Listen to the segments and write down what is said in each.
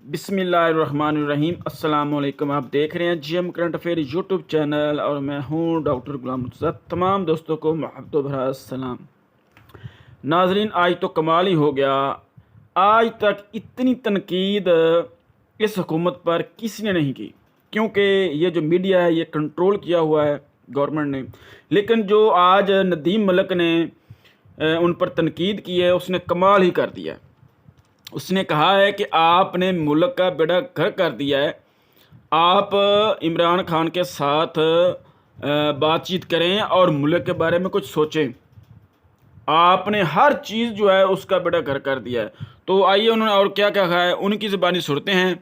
बिस्मिल्लाहिर्रहमानिर्रहीम। अस्सलाम वालेकुम। आप देख रहे हैं GM current affair YouTube channel और मैं हूं डॉक्टर गुलाम मुर्तज़ा। तमाम दोस्तों को मोहब्बत भरा सलाम। नाजरीन, आज तो कमाल ही हो गया। आज तक इतनी तनकीद इस हुकूमत पर किसी ने नहीं की, क्योंकि ये जो मीडिया है ये कंट्रोल किया हुआ है गवर्नमेंट ने। लेकिन जो आज नदीम मलिक ने उन पर तनकीद की है, उसने कमाल ही कर दिया। उसने कहा है कि आपने मुल्क का बेड़ा गर्क कर दिया है। आप इमरान खान के साथ बातचीत करें और मुल्क के बारे में कुछ सोचें। आपने हर चीज़ जो है उसका बेड़ा गर्क कर दिया है। तो आइए उन्होंने और क्या क्या कहा है, उनकी ज़बानी सुनते हैं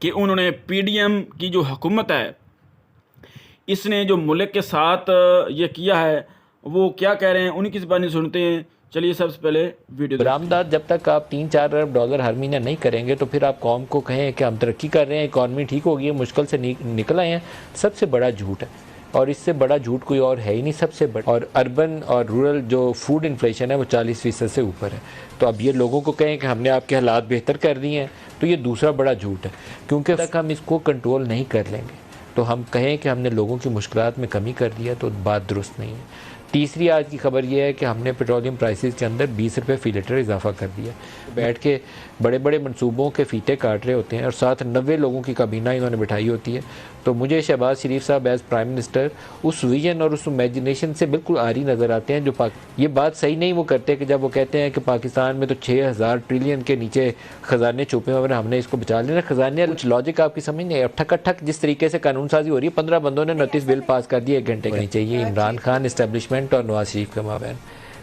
कि उन्होंने पीडीएम की जो हुकूमत है, इसने जो मुल्क के साथ ये किया है, वो क्या कह रहे हैं, उनकी ज़बानी सुनते हैं। चलिए सबसे पहले वीडियो बरामदात जब तक आप 3-4 अरब डॉलर हर महीने नहीं करेंगे तो फिर आप कौम को कहें कि हम तरक्की कर रहे हैं, इकॉनमी ठीक हो गई है, मुश्किल से निकल आए हैं, सबसे बड़ा झूठ है। और इससे बड़ा झूठ कोई और है ही नहीं, सबसे बड़ा। और अर्बन और रूरल जो फूड इन्फ्लेशन है वो 40% से ऊपर है। तो अब ये लोगों को कहें कि हमने आपके हालात बेहतर कर दिए हैं, तो ये दूसरा बड़ा झूठ है, क्योंकि तक हम इसको कंट्रोल नहीं कर लेंगे तो हम कहें कि हमने लोगों की मुश्किलात में कमी कर दिया, तो बात दुरुस्त नहीं है। तीसरी आज की खबर यह है कि हमने पेट्रोलियम प्राइसेस के अंदर 20 रुपये फ़ी लीटर इजाफा कर दिया। बैठ के बड़े बड़े मंसूबों के फीते काट रहे होते हैं और साथ 90 लोगों की काबीना इन्होंने बिठाई होती है। तो मुझे शहबाज शरीफ साहब एज़ प्राइम मिनिस्टर उस विजन और उस इमेजिनेशन से बिल्कुल आरी नज़र आते हैं। जो ये बात सही नहीं वो करते कि जब वो कहते हैं कि पाकिस्तान में तो 6000 ट्रिलियन के नीचे ख़जाने छुपे हुए, हमने इसको बचा लेना। ख़जाने कुछ लॉजिक आपकी समझ नहीं है। ठक ठक जिस तरीके से कानून साजी हो रही है, 15 बंदों ने 29 बिल पास कर दिए 1 घंटे के नीचे। ये इमरान खान इस्टेब्लिशमेंट और नवाज शरीफ के माबैन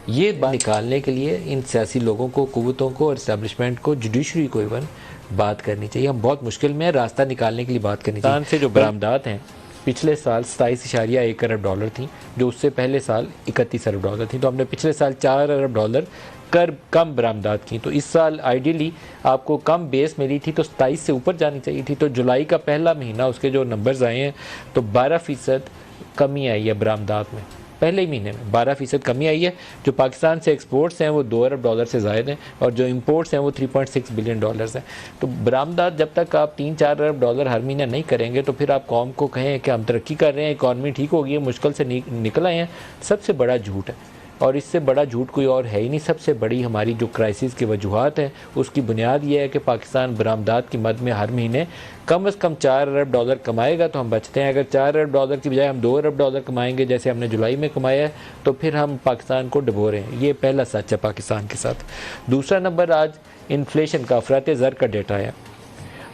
ये बात निकालने के लिए इन सियासी लोगों को, कुव्वतों को और इस्टेब्लिशमेंट को, जुडिशरी को इवन बात करनी चाहिए। हम बहुत मुश्किल में रास्ता निकालने के लिए बात करनी चाहिए। से जो बरामदात हैं पिछले साल 27.1 अरब डॉलर थी, जो उससे पहले साल 31 अरब डॉलर थी। तो हमने पिछले साल 4 अरब डॉलर कर कम बरामदात की। तो इस साल आइडियली आपको कम बेस मिली थी तो 27 से ऊपर जानी चाहिए थी। तो जुलाई का पहला महीना उसके जो नंबर्स आए हैं तो 12% कमी आई है बरामदात में। पहले ही महीने में 12% कमी आई है। जो पाकिस्तान से एक्सपोर्ट्स हैं वो 2 अरब डॉलर से ज़ायद हैं और जो इंपोर्ट्स हैं वो 3.6 बिलियन डॉलर्स हैं। तो बरामदात जब तक आप 3-4 अरब डॉलर हर महीने नहीं करेंगे तो फिर आप कौम को कहें कि हम तरक्की कर रहे हैं, इकॉनमी ठीक हो गई है, मुश्किल से निकल आए हैं, सबसे बड़ा झूठ है। और इससे बड़ा झूठ कोई और है ही नहीं। सबसे बड़ी हमारी जो क्राइसिस की वजूहत हैं उसकी बुनियाद ये है कि पाकिस्तान बरामदात की मद में हर महीने कम से कम 4 अरब डॉलर कमाएगा तो हम बचते हैं। अगर 4 अरब डॉलर की बजाय हम 2 अरब डॉलर कमाएंगे जैसे हमने जुलाई में कमाया है तो फिर हम पाकिस्तान को डुबो रहे हैं। ये पहला सच है पाकिस्तान के साथ। दूसरा नंबर, आज इन्फ्लेशन का अफराते ज़र का डेटा है।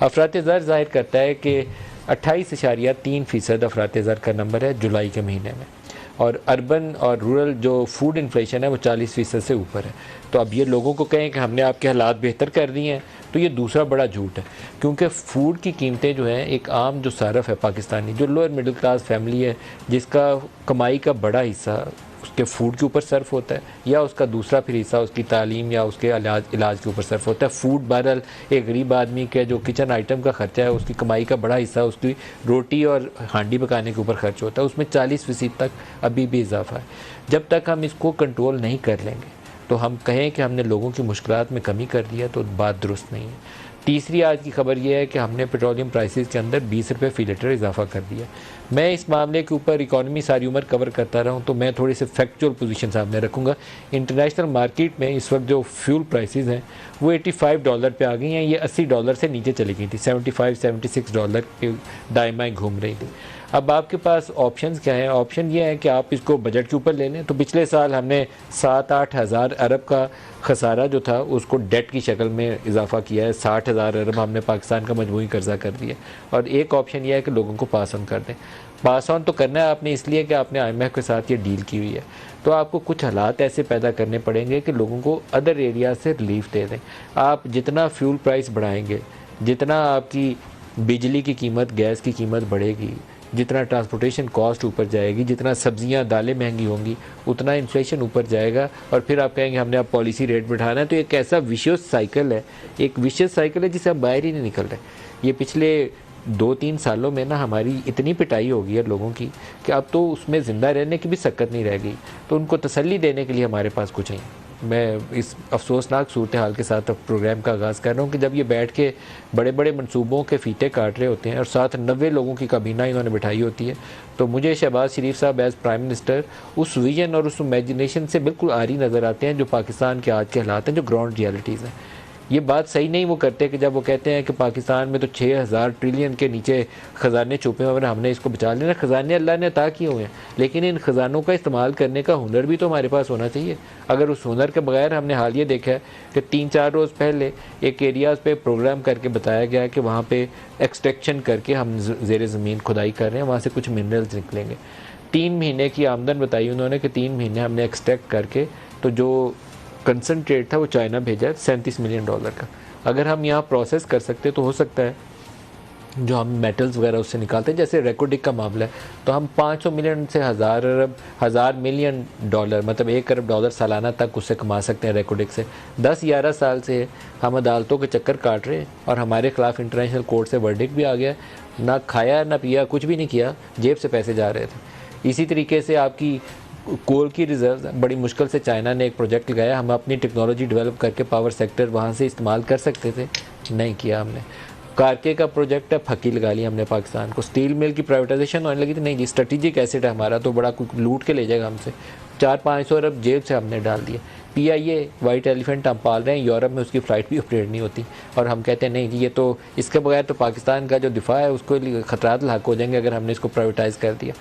अफराते ज़र ज़ाहिर करता है कि 28.3% अफराते ज़र का नंबर है जुलाई के महीने में। और अर्बन और रूरल जो फूड इन्फ्लेशन है वो 40% से ऊपर है। तो अब ये लोगों को कहें कि हमने आपके हालात बेहतर कर दिए हैं, तो ये दूसरा बड़ा झूठ है, क्योंकि फ़ूड की कीमतें जो हैं, एक आम जो सारफ है पाकिस्तानी, जो लोअर मिडिल क्लास फैमिली है जिसका कमाई का बड़ा हिस्सा उसके फूड के ऊपर सर्फ होता है या उसका दूसरा फिर हिस्सा उसकी तालीम या उसके इलाज के ऊपर सर्फ होता है। फूड बहरहाल एक गरीब आदमी के जो किचन आइटम का खर्चा है उसकी कमाई का बड़ा हिस्सा उसकी रोटी और हांडी पकाने के ऊपर खर्च होता है, उसमें 40% तक अभी भी इजाफा है। जब तक हम इसको कंट्रोल नहीं कर लेंगे तो हम कहें कि हमने लोगों की मुश्किलात में कमी कर दिया, तो बात दुरुस्त नहीं है। तीसरी आज की खबर यह है कि हमने पेट्रोलियम प्राइसेस के अंदर 20 रुपये फ़ी लीटर इजाफा कर दिया। मैं इस मामले के ऊपर इकॉनमी सारी उम्र कवर करता रहा हूँ तो मैं थोड़ी सी फैक्चुअल पोजीशन सामने रखूँगा। इंटरनेशनल मार्केट में इस वक्त जो फ्यूल प्राइसेस हैं वो 85 डॉलर पे आ गई हैं। ये 80 डॉलर से नीचे चली गई थी, 75-76 डॉलर के दायमाएँ घूम रही थी। अब आपके पास ऑप्शंस क्या है? ऑप्शन ये है कि आप इसको बजट के ऊपर ले लें। तो पिछले साल हमने 7-8 हज़ार अरब का खसारा जो था उसको डेट की शक्ल में इजाफा किया है। 60,000 अरब हमने पाकिस्तान का मजमूई कर्जा कर दिया। और एक ऑप्शन यह है कि लोगों को पास ऑन कर दें। पास ऑन तो करना है आपने इसलिए कि आपने IMF के साथ ये डील की हुई है। तो आपको कुछ हालात ऐसे पैदा करने पड़ेंगे कि लोगों को अदर एरिया से रिलीफ दे दें। आप जितना फ्यूल प्राइस बढ़ाएंगे, जितना आपकी बिजली की कीमत, गैस की कीमत बढ़ेगी, जितना ट्रांसपोर्टेशन कॉस्ट ऊपर जाएगी, जितना सब्जियां दालें महंगी होंगी, उतना इन्फ्लेशन ऊपर जाएगा। और फिर आप कहेंगे हमने अब पॉलिसी रेट बढ़ाना है। तो एक ऐसा विशियस साइकिल है, एक विशियस साइकिल है जिसे आप बाहर ही नहीं निकल रहे। ये पिछले 2-3 सालों में ना हमारी इतनी पिटाई हो गई है लोगों की कि अब तो उसमें ज़िंदा रहने की भी सकत नहीं रह गई। तो उनको तसल्ली देने के लिए हमारे पास कुछ नहीं। मैं इस अफसोसनाक सूरत हाल के साथ अब प्रोग्राम का आगाज़ कर रहा हूँ कि जब ये बैठ के बड़े बड़े मनसूबों के फीते काट रहे होते हैं और साथ 90 लोगों की काबीना इन्होंने बिठाई होती है, तो मुझे शहबाज शरीफ साहब एज़ प्राइम मिनिस्टर उस विजन और उस इमेजिनेशन से बिल्कुल आरी नज़र आते हैं जो पाकिस्तान के आज के हालात हैं, जो ग्राउंड रियलिटीज़ हैं। ये बात सही नहीं वो करते कि जब वो कहते हैं कि पाकिस्तान में तो 6000 ट्रिलियन के नीचे ख़जाने छुपे हुए हैं, हमने इसको बचा लेना। ख़जाने अल्लाह ने अता किए हुए हैं, लेकिन इन ख़जानों का इस्तेमाल करने का हुनर भी तो हमारे पास होना चाहिए। अगर उस हुनर के बगैर, हमने हाल ये देखा है कि 3-4 रोज़ पहले एक एरियाज़ पे प्रोग्राम करके बताया गया कि वहाँ पे एक्सट्रैक्शन करके हम ज़ेर ज़मीन खुदाई कर रहे हैं, वहाँ से कुछ मिनरल्स निकलेंगे। 3 महीने की आमदन बताई उन्होंने कि 3 महीने हमने एक्सट्रैक्ट करके, तो जो कंसनट्रेट था वो चाइना भेजा है $37 मिलियन का। अगर हम यहाँ प्रोसेस कर सकते तो हो सकता है जो हम मेटल्स वगैरह उससे निकालते हैं, जैसे रेकोडिक का मामला है, तो हम 500 मिलियन से हज़ार मिलियन डॉलर, मतलब $1 अरब सालाना तक उससे कमा सकते हैं रेकोडिक से। 10-11 साल से हम अदालतों के चक्कर काट रहे हैं और हमारे ख़िलाफ़ इंटरनेशनल कोर्ट से वर्डिक्ट भी आ गया, ना खाया ना पिया, कुछ भी नहीं किया, जेब से पैसे जा रहे थे। इसी तरीके से आपकी कोल की रिजर्व बड़ी मुश्किल से चाइना ने एक प्रोजेक्ट लगाया, हम अपनी टेक्नोलॉजी डेवलप करके पावर सेक्टर वहाँ से इस्तेमाल कर सकते थे, नहीं किया हमने। कारके का प्रोजेक्ट है, फकी लगा लिया हमने पाकिस्तान को। स्टील मिल की प्राइवेटाइजेशन होने लगी थी, नहीं जी स्ट्रेटेजिक एसेट है हमारा, तो बड़ा लूट के ले जाएगा हमसे। 400-500 अरब जेब से हमने डाल दिया। PIA वाइट एलिफेंट हम पाल रहे हैं, यूरोप में उसकी फ़्लाइट भी ऑपरेट नहीं होती, और हम कहते हैं नहीं जी ये तो इसके बगैर तो पाकिस्तान का जो दिफा है उसको ख़तरात लाक हो जाएंगे अगर हमने इसको प्राइवेटाइज़ कर दिया।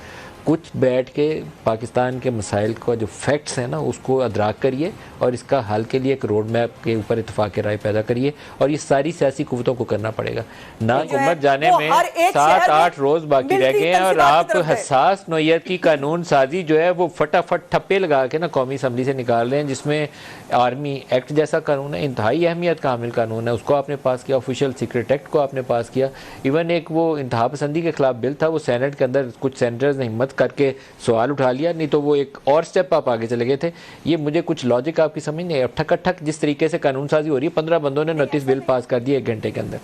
कुछ बैठ के पाकिस्तान के मसाइल का जो फैक्ट्स हैं ना उसको अदराक करिए और इसका हल के लिए एक रोड मैप के ऊपर इत्तेफाक राय पैदा करिए, और ये सारी सियासी कुव्वतों को करना पड़ेगा ना। हुकूमत जाने में 7-8 रोज़ बाकी रह गए हैं और आप हसास नौयत की कानून साजी जो है वो फटाफट ठप्पे लगा के ना कौमी असम्बली से निकाल रहे हैं, जिसमें आर्मी एक्ट जैसा कानून है, इंतहाई अहमियत का हामिल कानून है, उसको आपने पास किया। ऑफिशियल सीक्रेट एक्ट को आपने पास किया। इवन एक वो इंतहा पसंदी के खिलाफ बिल था, वो सेनेट के अंदर कुछ सेनेटर्स ने हिम्मत करके सवाल उठा लिया, नहीं तो वो एक और स्टेप आप आगे चले गए थे। ये मुझे कुछ लॉजिक आपकी समझ नहीं है। ठक जिस तरीके से कानून साजी हो रही है, 15 बंदों ने 29 बिल पास कर दिए 1 घंटे के अंदर।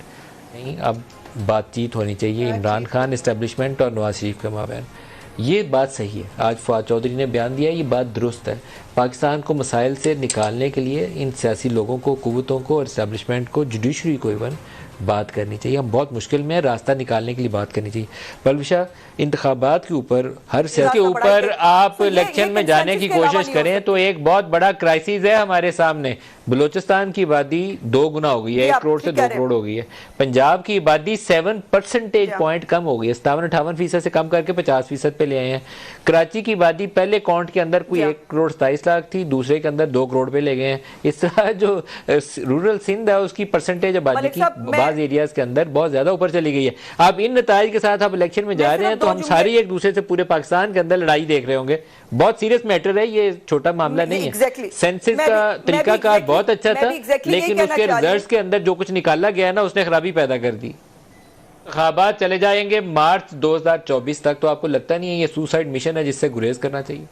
नहीं, अब बातचीत होनी चाहिए इमरान खान इस्टेब्लिशमेंट और नवाज शरीफ के माबैन। ये बात सही है, आज फवाद चौधरी ने बयान दिया, ये बात दुरुस्त है। पाकिस्तान को मसाइल से निकालने के लिए इन सियासी लोगों को, कुव्वतों को और इस्टेब्लिशमेंट को, जुडिशरी को इवन बात करनी चाहिए। हम बहुत मुश्किल में रास्ता निकालने के लिए बात करनी चाहिए। बल्कि इंतखाबात के ऊपर, हर सियासी के ऊपर आप इलेक्शन में जाने की कोशिश करें तो एक बहुत बड़ा क्राइसिस है हमारे सामने। बलूचिस्तान की आबादी 2 गुना हो गई है, 1 करोड़ से 2 करोड़ हो गई है। पंजाब की आबादी 7 परसेंटेज पॉइंट कम हो गई है, 57-58% से कम करके 50% पे ले आए हैं। कराची की आबादी पहले काउंट के अंदर कोई 1 करोड़ 27 लाख थी, दूसरे के अंदर 2 करोड़ पे ले गए हैं। इस तरह जो रूरल सिंध है उसकी परसेंटेज आबादी की बाज एरियाज के अंदर बहुत ज्यादा ऊपर चली गई है। आप इन नताइज के साथ आप इलेक्शन में जा रहे हैं तो हम सारे एक दूसरे से पूरे पाकिस्तान के अंदर लड़ाई देख रहे होंगे। बहुत सीरियस मैटर है, ये छोटा मामला नहीं है। सेंसस का तरीकाकार बहुत अच्छा था, लेकिन उसके रिजल्ट्स के अंदर जो कुछ निकाला गया ना उसने खराबी पैदा कर दी। इंतखाबात चले जाएंगे मार्च 2024 तक, तो आपको लगता नहीं है ये सुसाइड मिशन है जिससे गुरेज करना चाहिए?